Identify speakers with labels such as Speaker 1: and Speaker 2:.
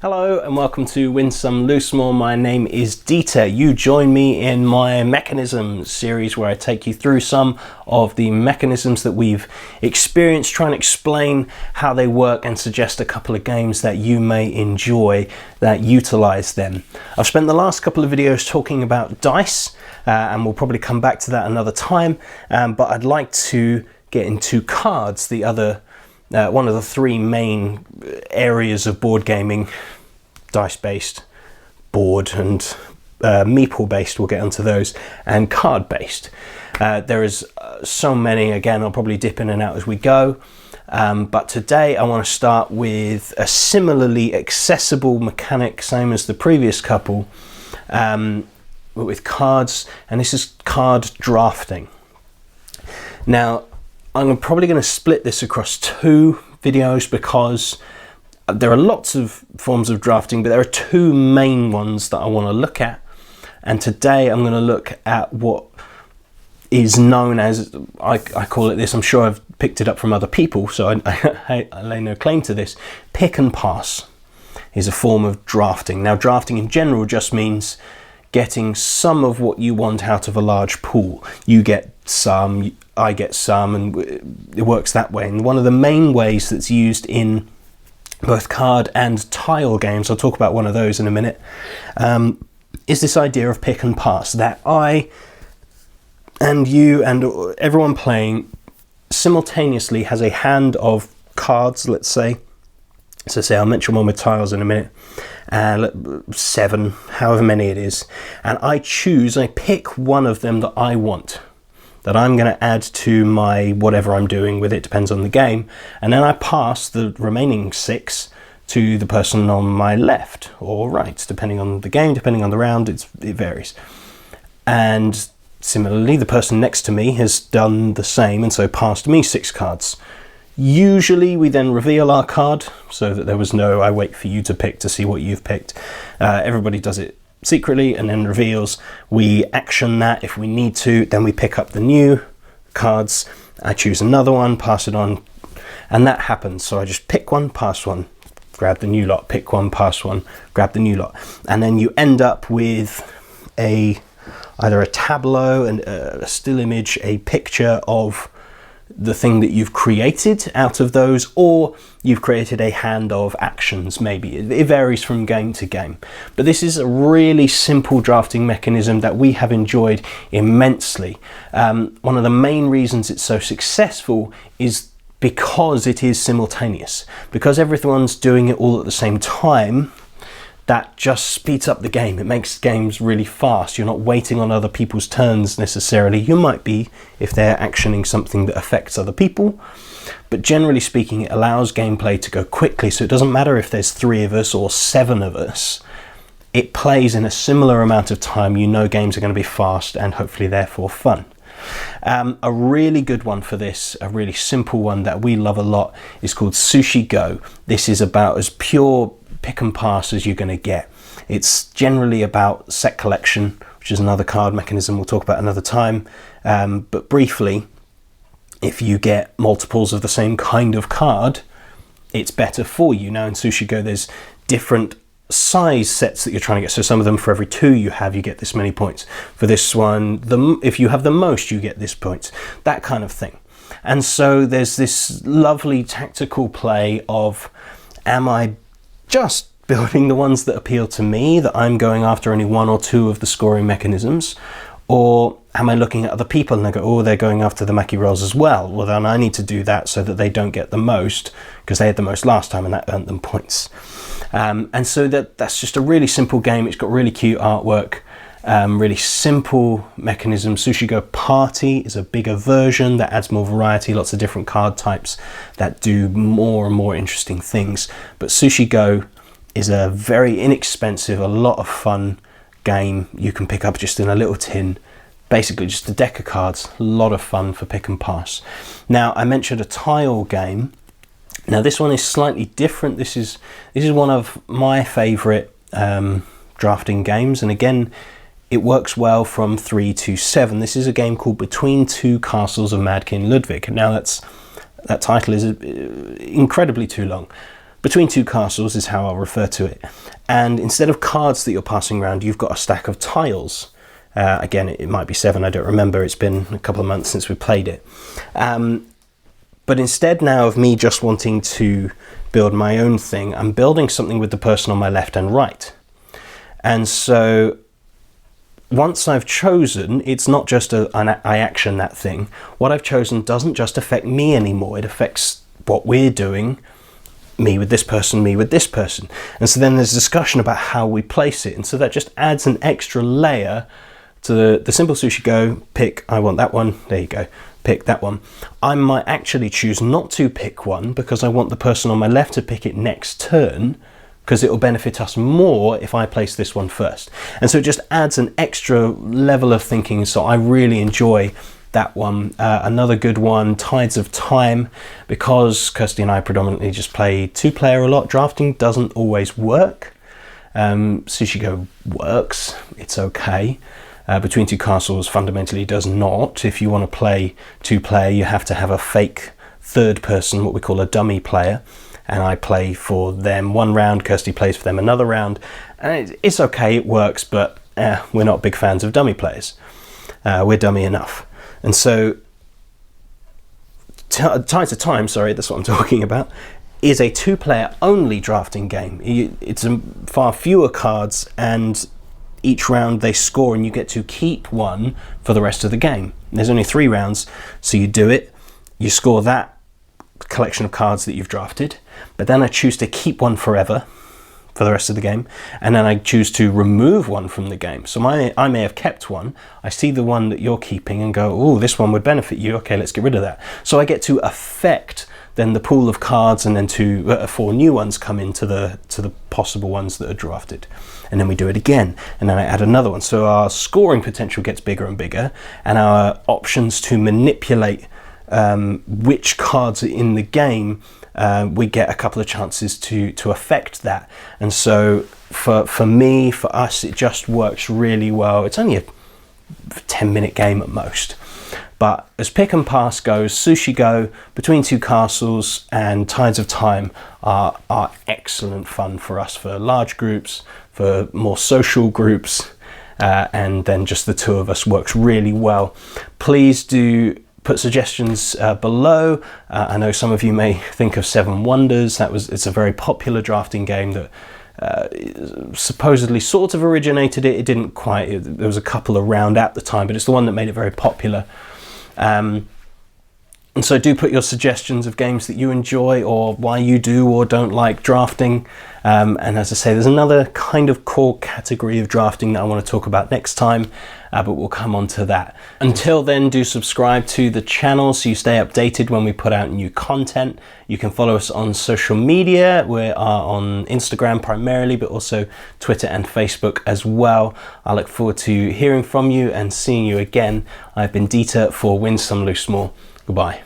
Speaker 1: Hello and welcome to Win Some Loosemore. My name is Dieter. You join me in my mechanisms series where I take you through some of the mechanisms that we've experienced, trying to explain how they work and suggest a couple of games that you may enjoy that utilize them. I've spent the last couple of videos talking about dice and we'll probably come back to that another time, but I'd like to get into cards, the other one of the three main areas of board gaming: dice-based, board, and meeple-based. We'll get onto those, and card-based. There is so many. Again, I'll probably dip in and out as we go. But today I want to start with a similarly accessible mechanic, same as the previous couple, but with cards, and this is card drafting. Now, I'm probably going to split this across two videos because there are lots of forms of drafting, but there are two main ones that I want to look at. And today I'm going to look at what is known as, I call it this, I'm sure I've picked it up from other people, so I lay no claim to this. Pick and pass is a form of drafting. Now, drafting in general just means getting some of what you want out of a large pool. You get some, I get some, and it works that way. And one of the main ways that's used in both card and tile games, I'll talk about one of those in a minute, is this idea of pick and pass, that I and you and everyone playing simultaneously has a hand of cards, let's say. So say I'll mention one with tiles in a minute, 7, however many it is, and I pick one of them that I want, that I'm going to add to my whatever I'm doing with it, depends on the game, and then I pass the remaining 6 to the person on my left or right, depending on the game, depending on the round, it varies. And similarly, the person next to me has done the same and so passed me 6 cards. Usually we then reveal our card so that there was no I wait for you to pick to see what you've picked. Everybody does it secretly and then reveals. We action that if we need to, then we pick up the new cards. I choose another one, pass it on, and that happens. So I just pick one, pass one, grab the new lot, pick one, pass one, grab the new lot, and then you end up with either a tableau and a still image, a picture of the thing that you've created out of those, or you've created a hand of actions. Maybe it varies from game to game, but this is a really simple drafting mechanism that we have enjoyed immensely. One of the main reasons it's so successful is because it is simultaneous, because everyone's doing it all at the same time. That just speeds up the game. It makes games really fast. You're not waiting on other people's turns necessarily. You might be if they're actioning something that affects other people, but generally speaking, it allows gameplay to go quickly. So it doesn't matter if there's 3 of us or 7 of us. It plays in a similar amount of time. You know games are going to be fast and hopefully therefore fun. A really good one for this, a really simple one that we love a lot, is called Sushi Go. This is about as pure pick and pass as you're going to get. It's generally about set collection, which is another card mechanism we'll talk about another time, but briefly, if you get multiples of the same kind of card, it's better for you. Now in Sushi Go there's different size sets that you're trying to get, so some of them, for every 2 you have, you get this many points. For this one, if you have the most, you get this points, that kind of thing. And so there's this lovely tactical play of, am I just building the ones that appeal to me, that I'm going after only 1 or 2 of the scoring mechanisms, or am I looking at other people and I go, oh, they're going after the Mackie rolls as well, well then I need to do that so that they don't get the most because they had the most last time and that earned them points. And so that's just a really simple game. It's got really cute artwork, really simple mechanism. Sushi Go Party is a bigger version that adds more variety, lots of different card types that do more and more interesting things. But Sushi Go is a very inexpensive, a lot of fun game you can pick up just in a little tin. Basically just a deck of cards, a lot of fun for pick and pass. Now I mentioned a tile game. Now this one is slightly different. This is one of my favorite drafting games, and again it works well from 3 to 7. This is a game called Between Two Castles of Mad King Ludwig. Now that title is incredibly too long, between two castles is how I'll refer to it. And instead of cards that you're passing around, you've got a stack of tiles. Again, it might be 7, I don't remember, it's been a couple of months since we played it. But instead now of me just wanting to build my own thing, I'm building something with the person on my left and right. And so once I've chosen, it's not just I action that thing. What I've chosen doesn't just affect me anymore, it affects what we're doing, me with this person, me with this person. And so then there's discussion about how we place it. And so that just adds an extra layer to the simple sushi go, pick, I want that one, there you go, pick that one. I might actually choose not to pick one because I want the person on my left to pick it next turn, because it will benefit us more if I place this one first. And so it just adds an extra level of thinking, so I really enjoy that one. Another good one, Tides of Time, because Kirsty and I predominantly just play 2-player a lot. Drafting doesn't always work. Sushi Go works, it's okay. Between two castles fundamentally does not. If you want to play 2-player, you have to have a fake third person, what we call a dummy player, and I play for them one round, Kirsty plays for them another round, and it's okay, it works, but we're not big fans of dummy players. We're dummy enough. And so Tides of Time, sorry, that's what I'm talking about, is a 2-player only drafting game. It's far fewer cards, and each round they score and you get to keep one for the rest of the game. There's only 3 rounds, so you do it, you score that collection of cards that you've drafted, but then I choose to keep one forever for the rest of the game, and then I choose to remove one from the game. So I may have kept one, I see the one that you're keeping and go, oh, this one would benefit you, okay, let's get rid of that. So I get to affect then the pool of cards, and then 4 new ones come into the possible ones that are drafted. And then we do it again, and then I add another one. So our scoring potential gets bigger and bigger, and our options to manipulate which cards are in the game, we get a couple of chances to affect that. And so for me, for us, it just works really well. It's only a 10-minute game at most. But as pick and pass goes, Sushi Go, Between Two Castles and Tides of Time are excellent fun for us, for large groups, for more social groups, and then just the two of us works really well. Please do put suggestions below. I know some of you may think of Seven Wonders. It's a very popular drafting game that supposedly sort of originated it. It didn't quite. There was a couple around at the time, but it's the one that made it very popular. And so do put your suggestions of games that you enjoy, or why you do or don't like drafting. And as I say, there's another kind of core category of drafting that I want to talk about next time, but we'll come on to that. Until then, do subscribe to the channel so you stay updated when we put out new content. You can follow us on social media. We are on Instagram primarily, but also Twitter and Facebook as well. I look forward to hearing from you and seeing you again. I've been Dieter for Win Some Loosemore. Goodbye.